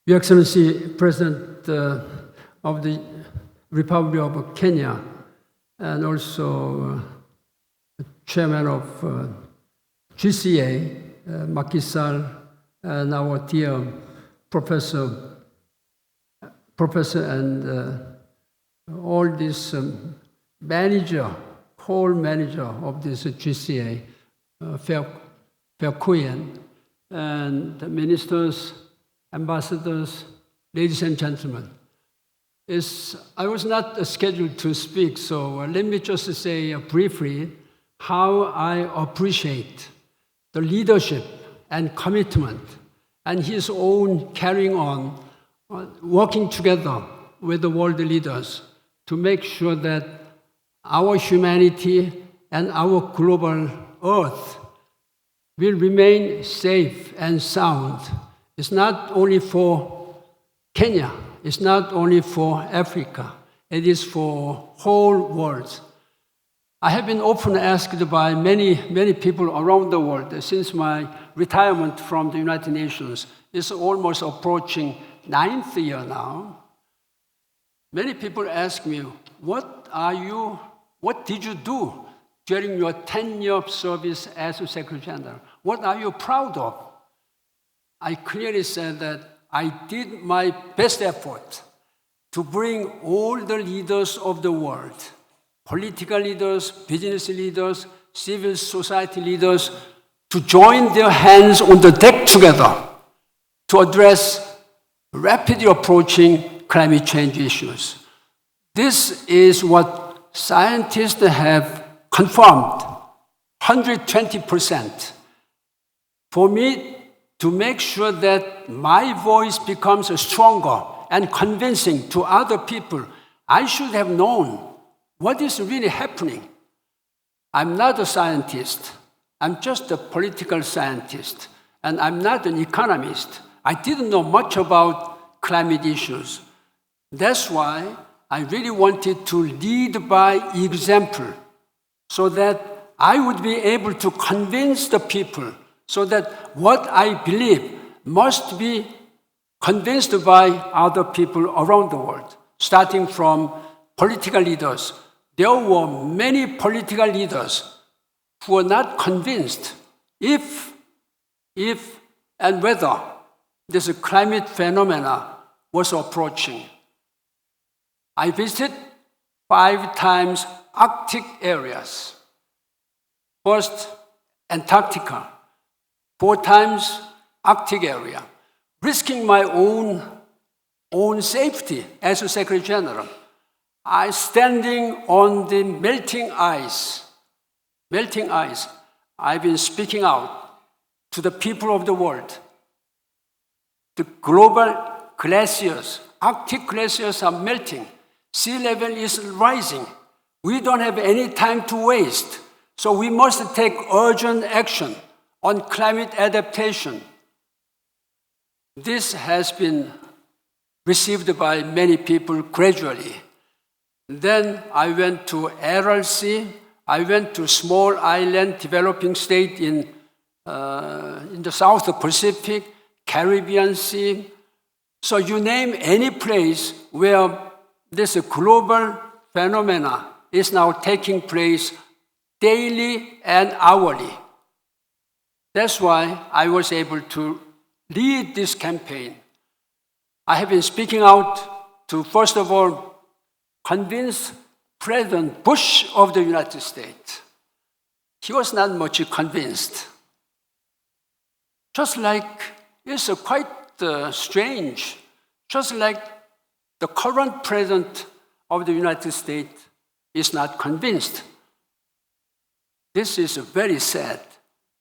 Your Excellency, President of the Republic of Kenya, and also Chairman of GCA, Makisal, and our dear Professor and all this whole manager of this GCA, Kuyen, and the ministers, ambassadors, ladies and gentlemen. I was not scheduled to speak, so let me just say briefly how I appreciate the leadership and commitment and his own carrying on, working together with the world leaders to make sure that our humanity and our global earth will remain safe and sound. It's not only for Kenya, it's not only for Africa, it is for whole world. I have been often asked by many people around the world since my retirement from the United Nations. It's almost approaching 9th year now. Many people ask me, what did you do during your 10-year service as a Secretary General? What are you proud of? I clearly said that I did my best effort to bring all the leaders of the world, political leaders, business leaders, civil society leaders, to join their hands on the deck together to address rapidly approaching climate change issues. This is what scientists have confirmed, 120%. For me to make sure that my voice becomes stronger and convincing to other people, I should have known what is really happening. I'm not a scientist. I'm just a political scientist. And I'm not an economist. I didn't know much about climate issues. That's why I really wanted to lead by example so that I would be able to convince the people so that what I believe must be convinced by other people around the world, starting from political leaders. There were many political leaders who were not convinced if and whether this climate phenomena was approaching. I visited 5 times Arctic areas. First, Antarctica. 4 times Arctic area, risking my own safety as a Secretary General. I standing on the melting ice. I've been speaking out to the people of the world. The global glaciers, Arctic glaciers are melting. Sea level is rising. We don't have any time to waste. So we must take urgent action on climate adaptation. This has been received by many people gradually. Then I went to Aral Sea. I went to small island developing state in the South Pacific, Caribbean Sea. So you name any place where this global phenomena is now taking place daily and hourly. That's why I was able to lead this campaign. I have been speaking out to, first of all, convince President Bush of the United States. He was not much convinced. Just like, it's quite strange, just like the current President of the United States is not convinced. This is very sad.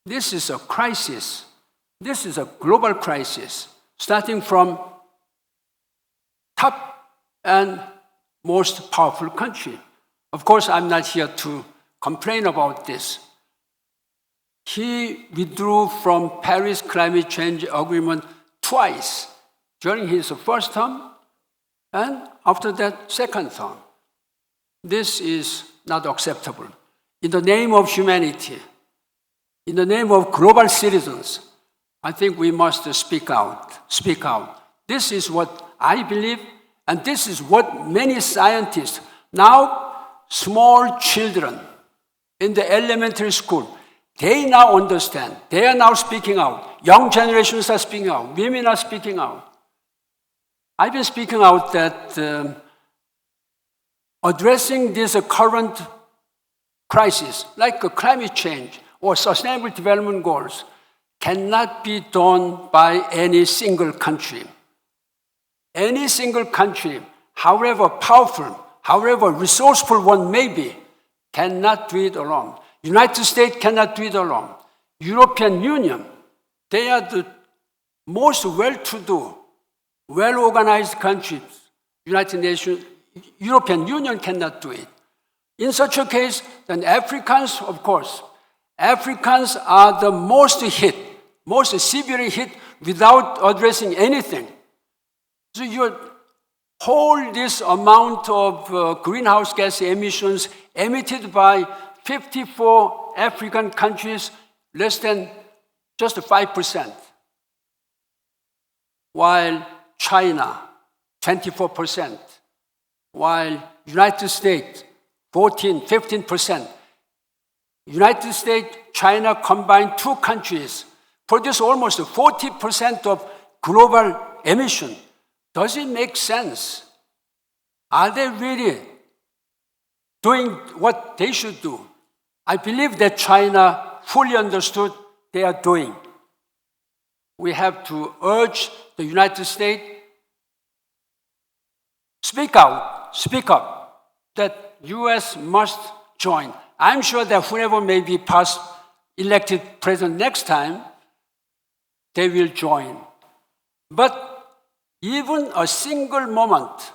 This is a crisis. This is a global crisis, starting from top and most powerful country. Of course, I'm not here to complain about this. He withdrew from Paris Climate Change Agreement twice, during his first term and after that, second term. This is not acceptable. In the name of humanity, in the name of global citizens, I think we must speak out. Speak out. This is what I believe, and this is what many scientists, now small children in the elementary school, they now understand. They are now speaking out. Young generations are speaking out. Women are speaking out. I've been speaking out that addressing this current crisis, like climate change or sustainable development goals, cannot be done by any single country. Any single country, however powerful, however resourceful one may be, cannot do it alone. United States cannot do it alone. European Union, they are the most well-to-do, well-organized countries. United Nations, European Union cannot do it. In such a case, then Africans, of course, Africans are the most hit, most severely hit without addressing anything. So you hold this amount of greenhouse gas emissions emitted by 54 African countries, less than just 5%, while China, 24%, while United States, 15%. United States, China combined, two countries produce almost 40% of global emission. Does it make sense? Are they really doing what they should do? I believe that China fully understood they are doing. We have to urge the United States, speak out, speak up, that U.S. must join. I'm sure that whoever may be elected president next time, they will join. But even a single moment,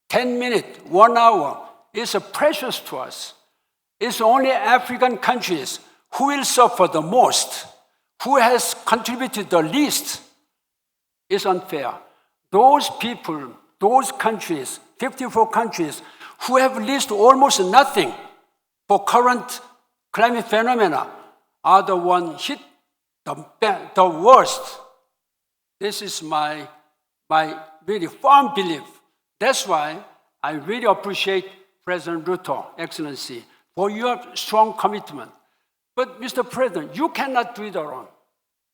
10 minutes, 1 hour, is precious to us. It's only African countries who will suffer the most, who has contributed the least. It's unfair. Those people, those countries, 54 countries, who have least almost nothing for current climate phenomena, are the ones hit the worst. This is my really firm belief. That's why I really appreciate President Ruto, Excellency, for your strong commitment. But Mr. President, you cannot do it alone.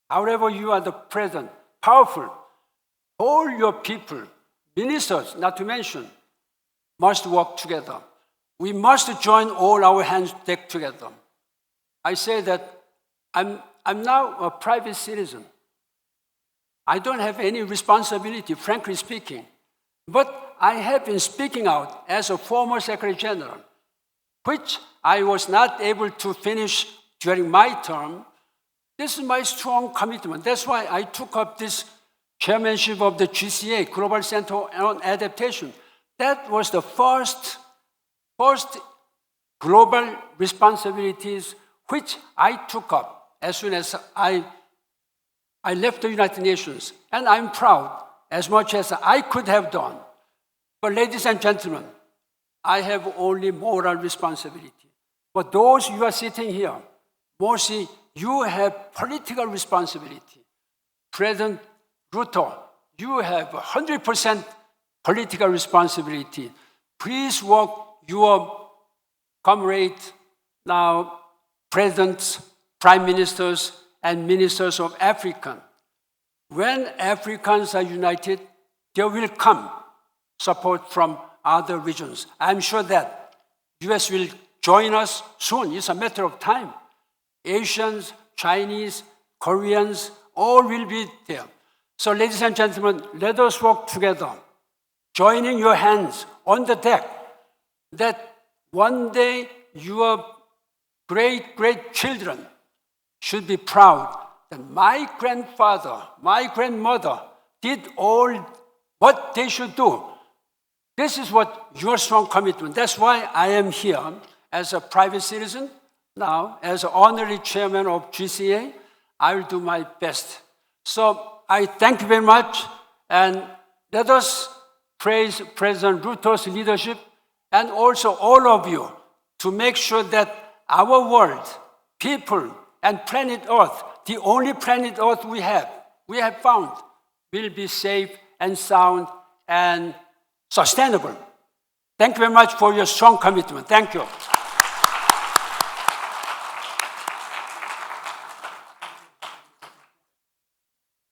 However, you are the president, powerful. All your people, ministers, not to mention, must work together. We must join all our hands together. I say that I'm now a private citizen. I don't have any responsibility, frankly speaking. But I have been speaking out as a former Secretary General, which I was not able to finish during my term. This is my strong commitment. That's why I took up this chairmanship of the GCA, Global Center on Adaptation. That was the first global responsibilities which I took up as soon as I left the United Nations. And I'm proud, as much as I could have done. But ladies and gentlemen, I have only moral responsibility. But those who are sitting here, Morsi, you have political responsibility. President Ruto, you have 100% political responsibility. Please work your comrade, now presidents, prime ministers, and ministers of Africa. When Africans are united, there will come support from other regions. I'm sure that US will join us soon. It's a matter of time. Asians, Chinese, Koreans, all will be there. So ladies and gentlemen, let us work together, joining your hands on the deck, that one day your great children should be proud that my grandfather, my grandmother did all what they should do. This is what your strong commitment. That's why I am here as a private citizen. Now, as honorary chairman of GCA, I will do my best. So I thank you very much, and let us praise President Ruto's leadership and also all of you to make sure that our world, people, and planet Earth the only planet Earth we have found, will be safe and sound and sustainable. Thank you very much for your strong commitment. Thank you.